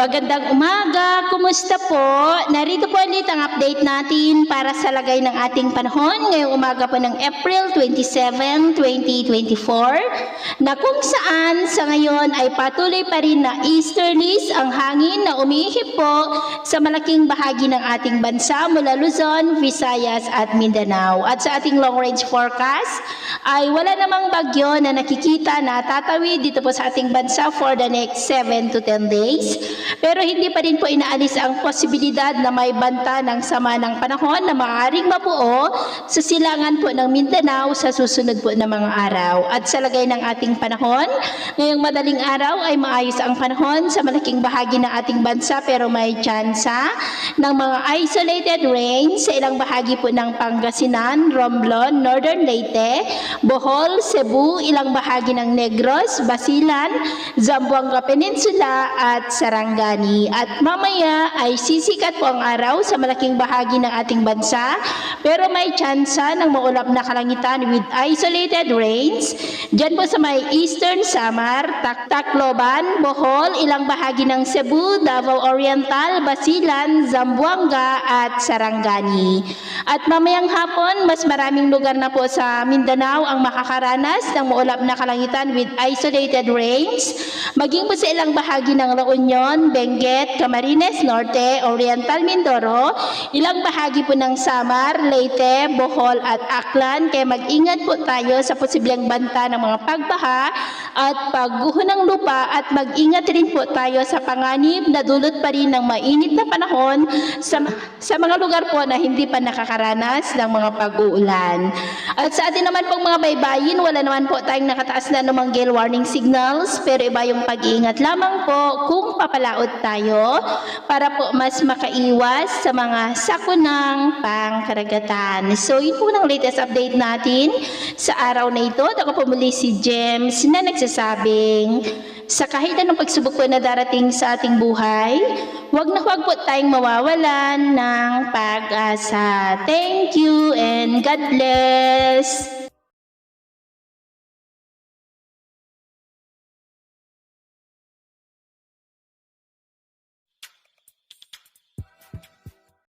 Magandang umaga, kumusta po? Narito po ulit ang update natin para sa lagay ng ating panahon ngayong umaga po ng April 27, 2024 na kung saan sa ngayon ay patuloy pa rin na easterlies ang hangin na umihip po sa malaking bahagi ng ating bansa mula Luzon, Visayas at Mindanao. At sa ating long range forecast ay wala namang bagyo na nakikita na tatawid dito po sa ating bansa for the next 7 to 10 days. Pero hindi pa rin po inaalis ang posibilidad na may banta ng sama ng panahon na maaaring mabuo sa silangan po ng Mindanao sa susunod po na mga araw. At sa lagay ng ating panahon, ngayong madaling araw ay maayos ang panahon sa malaking bahagi ng ating bansa pero may tsansa ng mga isolated rain sa ilang bahagi po ng Pangasinan, Romblon, Northern Leyte, Bohol, Cebu, ilang bahagi ng Negros, Basilan, Zamboanga Peninsula at Sarangani. At mamaya ay sisikat po ang araw sa malaking bahagi ng ating bansa pero may tsansa ng maulap na kalangitan with isolated rains dyan po sa may Eastern Samar, Tacloban, Bohol, ilang bahagi ng Cebu, Davao Oriental, Basilan, Zamboanga at Sarangani. At mamayang hapon, mas maraming lugar na po sa Mindanao ang makakaranas ng maulap na kalangitan with isolated rains, maging po sa ilang bahagi ng La Union, Benguet, Camarines Norte, Oriental Mindoro, ilang bahagi po ng Samar, Leyte, Bohol at Aklan. Kaya mag-ingat po tayo sa posibleng banta ng mga pagbaha at pagguho ng lupa at mag-ingat rin po tayo sa panganib na dulot pa rin ng mainit na panahon sa mga lugar po na hindi pa nakakaranas ng mga pag-uulan. At sa atin naman pong mga baybayin, wala naman po tayong nakataas na anumang gale warning signals pero iba yung pag-iingat lamang po kung papalaot tayo para po mas makaiwas sa mga sakunang pangkaragatan. So yun po ang latest update natin sa araw na ito. Ako po muli si James na nagsasabing sa kahit anong pagsubok po na darating sa ating buhay, huwag na huwag po tayong mawawalan ng pag-asa. Thank you and God bless!